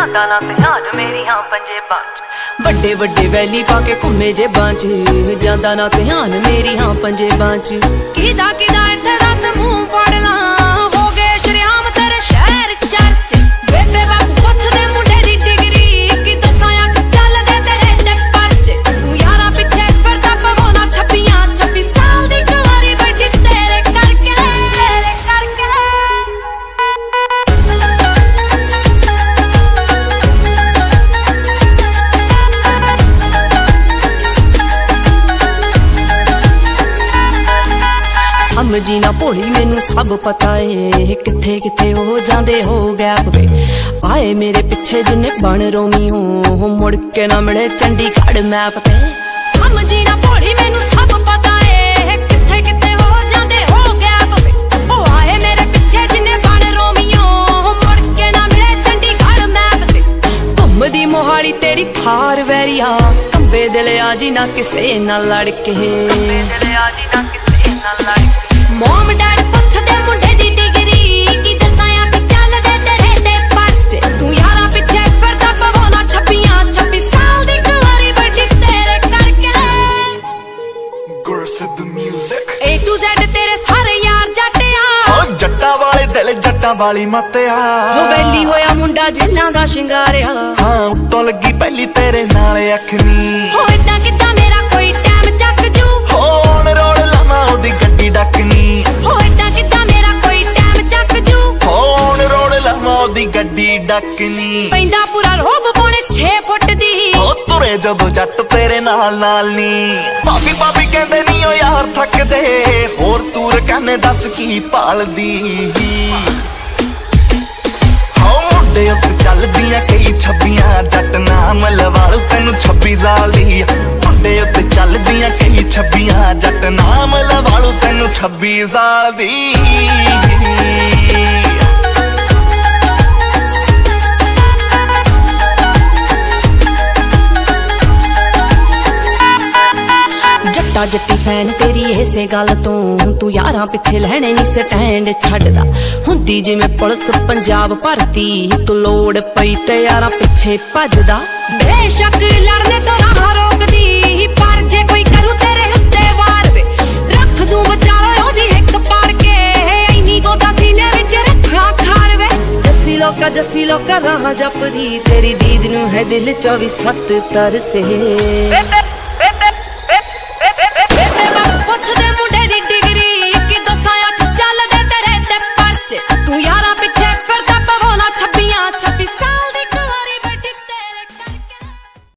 ਜਾਂਦਾ ਨਾ ਧਿਆਨ ਮੇਰੀ ਹਾਂ ਪੰਜੇਬਾਂ ਚ। ਵੱਡੇ ਵੱਡੇ ਵੈਲੀ ਪਾ ਕੇ ਘੁੰਮੇ ਜੇਬਾਂ ਚ, ਜਾਂਦਾ ਨਾ ਧਿਆਨ ਮੇਰੀ ਹਾਂ ਪੰਜੇਬਾਂ ਚ। ਕਿਦਾ ਕਿਦਾ ਇੱਥੇ ਦੱਸ ਮੂੰਹ ਫੜ ਲਾਂ, ਹੋ ਗਏ ਸ਼ਰਿਆਮ ਤੇਰੇ ਸ਼ਹਿਰ ਚਰਚ। ਬੇਬੇ ਬਾਪੂ ਪੁੱਛਦੇ ਮੁੰਡੇ ਦੀ ਡਿਗਰੀ, ਕੀ ਦੱਸਾਂ ਅੱਖ ਚੱਲਦੇ ਤੇਰੇ ਤੇ ਪਰਚ। ਤੂੰ ਯਾਰਾਂ ਪਿੱਛੇ ਫਿਰਦਾ ਪਵਾਉਣਾ 26 ਸਾਲ ਦੀ ਕੁਆਰੀ ਬੈਠੀ ਤੇਰੇ ਕਰਕੇ। ਸਮਝੀ ਨਾ ਭੋਲੀ ਮੈਨੂੰ ਸਭ ਪਤਾ ਏ, ਕਿੱਥੇ ਕਿੱਥੇ ਹੋ ਜਾਂਦੇ ਹੋ ਗੈਪ ਵੇ। ਆਏ ਮੇਰੇ ਪਿੱਛੇ ਜਿੰਨੇ ਬਣ ਰੋਮੀ ਹੋ, ਮੁੜ ਕੇ ਨਾ ਮਿਲੇ ਚੰਡੀਗੜ੍ਹ ਮੈਪ ਤੇ। ਸਮਝੀ ਨਾ ਭੋਲੀ ਮੈਨੂੰ ਸਭ ਪਤਾ ਏ, ਕਿੱਥੇ ਕਿੱਥੇ ਹੋ ਜਾਂਦੇ ਹੋ ਗੈਪ ਵੇ। ਉਹ ਆਏ ਮੇਰੇ ਪਿੱਛੇ ਜਿੰਨੇ ਬਣ ਰੋਮੀਓ, ਮੁੜ ਕੇ ਨਾ ਮਿਲੇ ਚੰਡੀਗੜ੍ਹ ਮੈਪ ਤੇ। ਘੁੰਮਦੀ ਮੋਹਾਲੀ ਤੇਰੀ ਥਾਰ ਵੈਰੀਆ, ਕੰਬੇ ਦਿਲ ਆ ਜੀ ਨਾ ਕਿਸੇ ਨਾਲ ਲੜ ਕੇ। ਮੋਮ ਡੈਡ ਪੁੱਛਦੇ ਮੁੰਡੇ ਦੀ ਡਿਗਰੀ, ਕੀ ਦੱਸਾਂ ਅੱਖ ਚੱਲਦੇ ਤੇਰੇ ਤੇ ਪਰਚ। ਤੂੰ ਯਾਰਾਂ ਪਿੱਛੇ ਫਿਰਦਾ ਪਵਾਉਣਾ 26 ਸਾਲ ਦੀ ਕੁਆਰੀ ਬੈਠੀ ਤੇਰੇ ਕਰਕੇ। ਗੁਰਸਿੱਧ ਮਿਊਜ਼ਿਕ A to Z ਤੇਰੇ ਸਾਰੇ ਯਾਰ ਜੱਟ ਆ, ਓ ਜੱਟਾਂ ਵਾਲੇ ਦਿਲ ਜੱਟਾਂ ਵਾਲੀ ਮੱਤ ਆ। ਹੋ ਵੈਲੀ ਹੋਇਆ ਮੁੰਡਾ ਜਿੰਨਾਂ ਦਾ ਸ਼ਿੰਗਾਰਿਆ। ਹਾਂ ਉੱਤੋਂ ਲੱਗੀ ਪਹਿਲੀ ਤੇਰੇ ਨਾਲ ਅੱਖ ਨੀ, ਹੋ ਏਦਾਂ ਕਿੱਦਾਂ ਮੇਰਾ ਕੋਈ ਟਾਈਮ ਚੱਕ ਜੂ। ਹੋ ਔਨ ਰੋਡ ਲਾਵਾਂ ਉਹਦੀ ਗੱਡੀ ਡੱਕਨੀ, ਹੋ ਏਦਾਂ ਕਿੱਦਾਂ ਮੇਰਾ ਕੋਈ ਟਾਈਮ ਚੱਕ ਜੂ। ਹੋ ਔਨ ਰੋਡ ਲਾਵਾਂ ਉਹਦੀ ਗੱਡੀ ਡੱਕਨੀ। ਪੈਂਦਾ ਪੂਰਾ ਰੋਬ ਪੌਣੇ 6 ਫੁੱਟ ਦੀ, ਹੋ ਤੁਰੇ ਜਦੋਂ ਜੱਟ ਤੇਰੇ ਨਾਲ ਨੀ। ਭਾਬੀ ਭਾਬੀ ਕਹਿੰਦੇ ਨੀ ਓ ਯਾਰ ਥੱਕਦੇ, ਹੋਰ ਤੂਰ ਕਹਿੰਦੇ ਦੱਸ ਕੀ ਭਾਲਦੀ। ਹੋ ਮੁੰਡੇ ਉੱਤੇ ਚੱਲਦੀਆਂ ਕਈ 26 ਜੱਟ ਨਾਮ ਲਵਾਲੂ ਤੈਨੂੰ 26 ਸਾਲ ਦੀ। ਮੁੰਡੇ ਉੱਤੇ ਚੱਲਦੀਆਂ ਕਈ 26 ਜੱਟ ਨਾਮ ਲਵਾਲੂ ਤੈਨੂੰ 26 ਸਾਲ ਦੀ। ਜੱਟਾ ਜੱਟੀ ਫੈਨ ਤੇਰੀ ਇਸੇ ਗੱਲ ਤੋਂ, ਤੂੰ ਯਾਰਾਂ ਪਿੱਛੇ ਲੈਣੇ ਨੀ ਸਟੈਂਡ ਛੱਡਦਾ। ਹੁੰਦੀ ਜਿਵੇਂ ਪੁਲਿਸ ਪੰਜਾਬ ਭਰਤੀ, ਤੂੰ ਲੋੜ ਪਈ ਤੇ ਯਾਰਾਂ ਪਿੱਛੇ ਭੱਜਦਾ। ਬੇਸ਼ੱਕ ਲੜਨੇ ਤੋਂ ਰਾਹ ਰੋਕਦੀ, ਪਰ ਜੇ ਕੋਈ ਕਰੂ ਤੇਰੇ ਉੱਤੇ ਵਾਰ ਵੇ, ਰੱਖ ਦੂੰ ਵਿਚਾਰੋ ਉਹਦੀ ਹਿੱਕ ਪਾੜ ਕੇ। ਇੰਨੀ ਗੋਦਾ ਸੀਨੇ ਵਿੱਚ ਰੱਖਾਂ ਖਾਰ ਵੇ। ਜੱਸੀ ਲੋਕਾ ਰਾਹ ਜਪਦੀ, ਤੇਰੀ ਦੀਦ ਨੂੰ ਹੈ ਦਿਲ 24/7 ਤਰਸੇ।